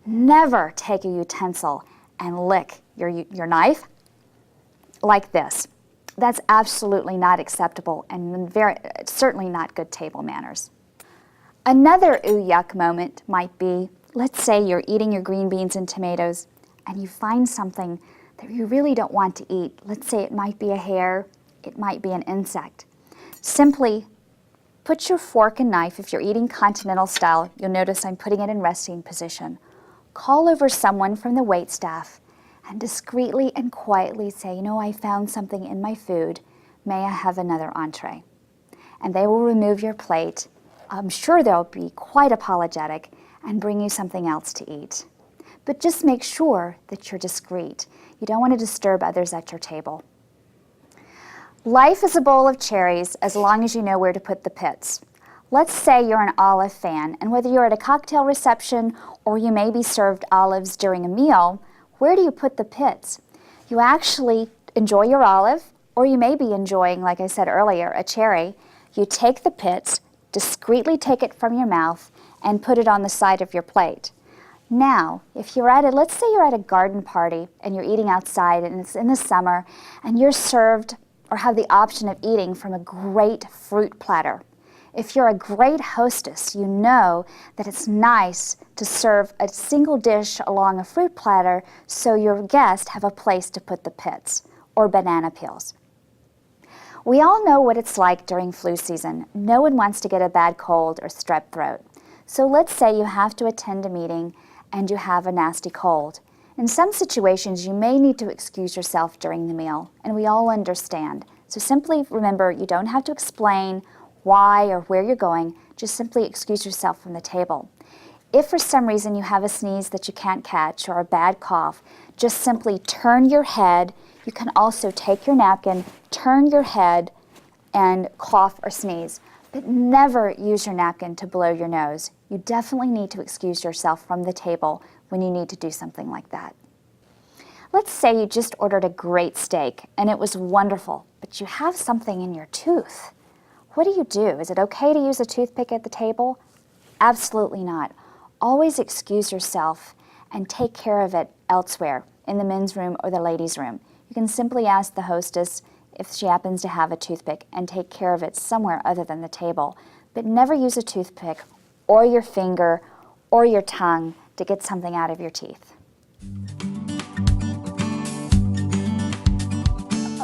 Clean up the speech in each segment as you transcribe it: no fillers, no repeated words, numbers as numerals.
Never take a utensil and lick your knife like this. That's absolutely not acceptable and certainly not good table manners. Another ooh yuck moment might be, let's say you're eating your green beans and tomatoes and you find something that you really don't want to eat. Let's say it might be a hair, it might be an insect. Simply put your fork and knife, if you're eating continental style, you'll notice I'm putting it in resting position. Call over someone from the waitstaff and discreetly and quietly say, I found something in my food. May I have another entree? And they will remove your plate. I'm sure they'll be quite apologetic and bring you something else to eat. But just make sure that you're discreet. You don't want to disturb others at your table. Life is a bowl of cherries as long as you know where to put the pits. Let's say you're an olive fan, and whether you're at a cocktail reception or you may be served olives during a meal, where do you put the pits? You actually enjoy your olive, or you may be enjoying, like I said earlier, a cherry. You take the pits, discreetly take it from your mouth, and put it on the side of your plate. Now, if you're let's say you're at a garden party and you're eating outside and it's in the summer and you're served or have the option of eating from a great fruit platter. If you're a great hostess, you know that it's nice to serve a single dish along a fruit platter so your guests have a place to put the pits or banana peels. We all know what it's like during flu season. No one wants to get a bad cold or strep throat. So let's say you have to attend a meeting and you have a nasty cold. In some situations, you may need to excuse yourself during the meal, and we all understand. So simply remember, you don't have to explain why or where you're going, just simply excuse yourself from the table. If for some reason you have a sneeze that you can't catch or a bad cough, just simply turn your head. You can also take your napkin, turn your head, and cough or sneeze. But never use your napkin to blow your nose. You definitely need to excuse yourself from the table when you need to do something like that. Let's say you just ordered a great steak and it was wonderful, but you have something in your tooth. What do? Is it okay to use a toothpick at the table? Absolutely not. Always excuse yourself and take care of it elsewhere, in the men's room or the ladies' room. You can simply ask the hostess if she happens to have a toothpick and take care of it somewhere other than the table. But never use a toothpick or your finger or your tongue to get something out of your teeth.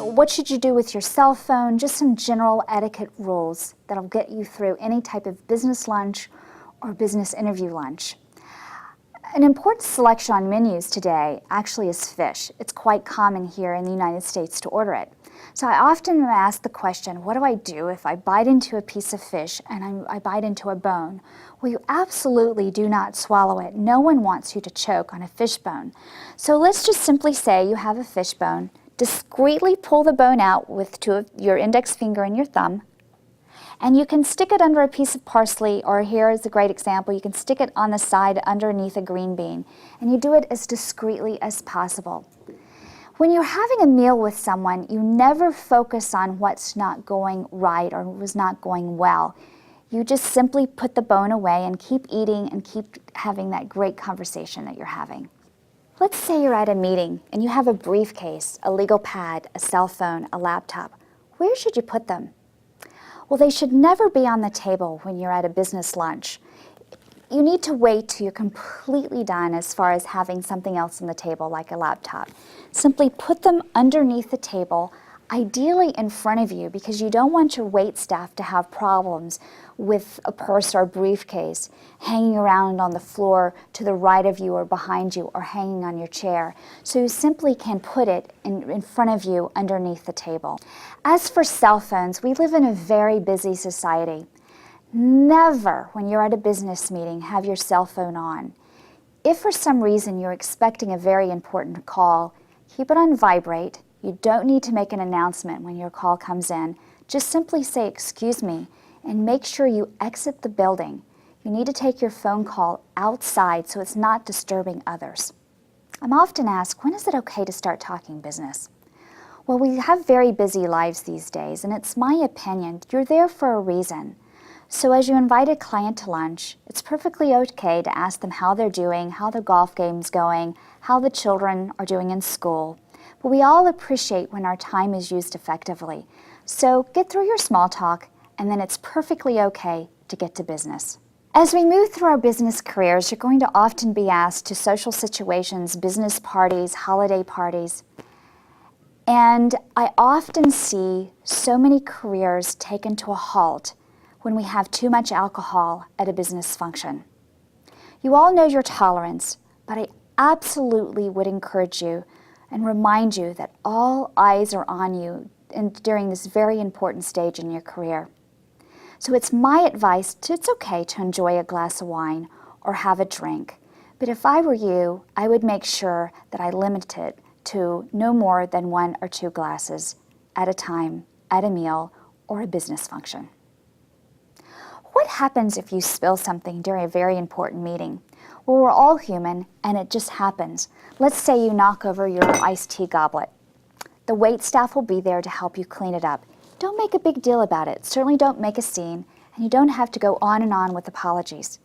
What should you do with your cell phone? Just some general etiquette rules that'll get you through any type of business lunch or business interview lunch. An important selection on menus today actually is fish. It's quite common here in the United States to order it. So I often am asked the question, what do I do if I bite into a piece of fish and I bite into a bone? Well, you absolutely do not swallow it. No one wants you to choke on a fish bone. So let's just simply say you have a fish bone. Discreetly pull the bone out with your index finger and your thumb, and you can stick it under a piece of parsley, or here is a great example, you can stick it on the side underneath a green bean, and you do it as discreetly as possible. When you're having a meal with someone, you never focus on what's not going right or was not going well. You just simply put the bone away and keep eating and keep having that great conversation that you're having. Let's say you're at a meeting and you have a briefcase, a legal pad, a cell phone, a laptop. Where should you put them? Well, they should never be on the table when you're at a business lunch. You need to wait till you're completely done as far as having something else on the table like a laptop. Simply put them underneath the table, ideally in front of you, because you don't want your wait staff to have problems with a purse or briefcase hanging around on the floor to the right of you or behind you or hanging on your chair. So you simply can put it in front of you underneath the table. As for cell phones, we live in a very busy society. Never, when you're at a business meeting, have your cell phone on. If for some reason you're expecting a very important call, keep it on vibrate. You don't need to make an announcement when your call comes in. Just simply say, "Excuse me," and make sure you exit the building. You need to take your phone call outside so it's not disturbing others. I'm often asked, when is it okay to start talking business? Well, we have very busy lives these days, and it's my opinion, you're there for a reason. So as you invite a client to lunch, it's perfectly okay to ask them how they're doing, how the golf game's going, how the children are doing in school. But we all appreciate when our time is used effectively. So get through your small talk, and then it's perfectly okay to get to business. As we move through our business careers, you're going to often be asked to social situations, business parties, holiday parties. And I often see so many careers taken to a halt when we have too much alcohol at a business function. You all know your tolerance, but I absolutely would encourage you and remind you that all eyes are on you during this very important stage in your career. So it's my advice it's okay to enjoy a glass of wine or have a drink. But if I were you, I would make sure that I limit it to no more than 1 or 2 glasses at a time, at a meal, or a business function. What happens if you spill something during a very important meeting? Well, we're all human, and it just happens. Let's say you knock over your iced tea goblet. The wait staff will be there to help you clean it up. Don't make a big deal about it. Certainly don't make a scene, and you don't have to go on and on with apologies.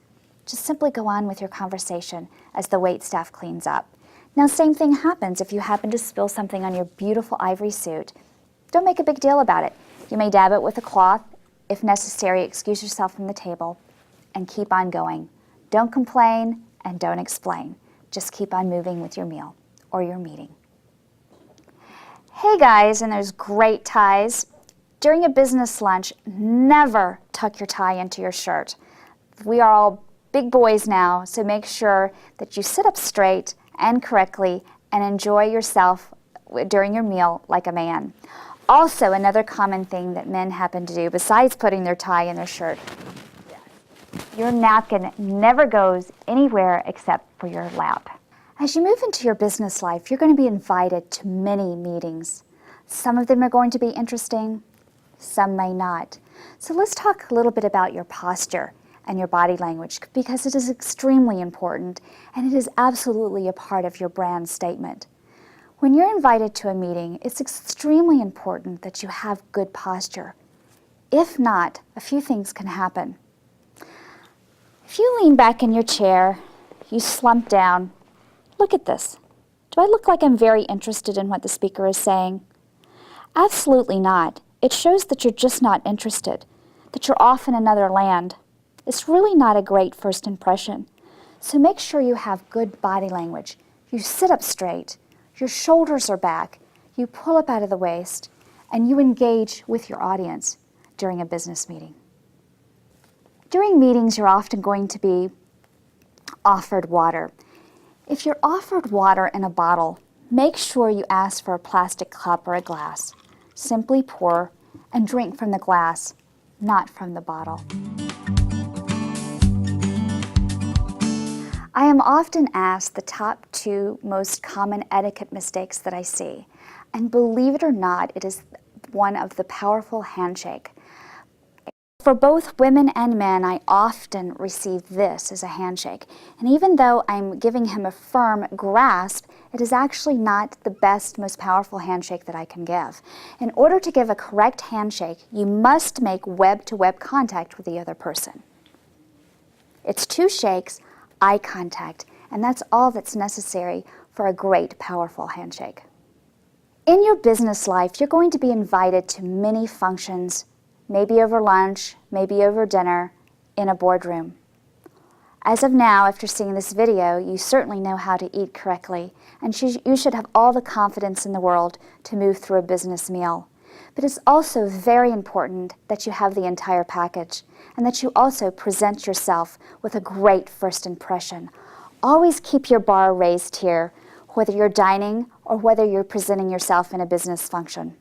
Just simply go on with your conversation as the wait staff cleans up. Now, same thing happens if you happen to spill something on your beautiful ivory suit. Don't make a big deal about it. You may dab it with a cloth. If necessary, excuse yourself from the table and keep on going. Don't complain and don't explain. Just keep on moving with your meal or your meeting. Hey guys, and those great ties. During a business lunch, never tuck your tie into your shirt. We are all big boys now, so make sure that you sit up straight and correctly and enjoy yourself during your meal like a man. Also, another common thing that men happen to do, besides putting their tie in their shirt, your napkin never goes anywhere except for your lap. As you move into your business life, you're going to be invited to many meetings. Some of them are going to be interesting, some may not. So let's talk a little bit about your posture and your body language, because it is extremely important and it is absolutely a part of your brand statement. When you're invited to a meeting, it's extremely important that you have good posture. If not, a few things can happen. If you lean back in your chair, you slump down, look at this. Do I look like I'm very interested in what the speaker is saying? Absolutely not. It shows that you're just not interested, that you're off in another land. It's really not a great first impression. So make sure you have good body language. You sit up straight, your shoulders are back, you pull up out of the waist, and you engage with your audience during a business meeting. During meetings, you're often going to be offered water. If you're offered water in a bottle, make sure you ask for a plastic cup or a glass. Simply pour and drink from the glass, not from the bottle. I am often asked the top 2 most common etiquette mistakes that I see. And believe it or not, it is one of the powerful handshake. For both women and men, I often receive this as a handshake. And even though I'm giving him a firm grasp, it is actually not the best, most powerful handshake that I can give. In order to give a correct handshake, you must make web-to-web contact with the other person. It's 2 shakes, eye contact, and that's all that's necessary for a great, powerful handshake. In your business life, you're going to be invited to many functions, maybe over lunch, maybe over dinner, in a boardroom. As of now, after seeing this video, you certainly know how to eat correctly, and you should have all the confidence in the world to move through a business meal. But it's also very important that you have the entire package, and that you also present yourself with a great first impression. Always keep your bar raised here, whether you're dining or whether you're presenting yourself in a business function.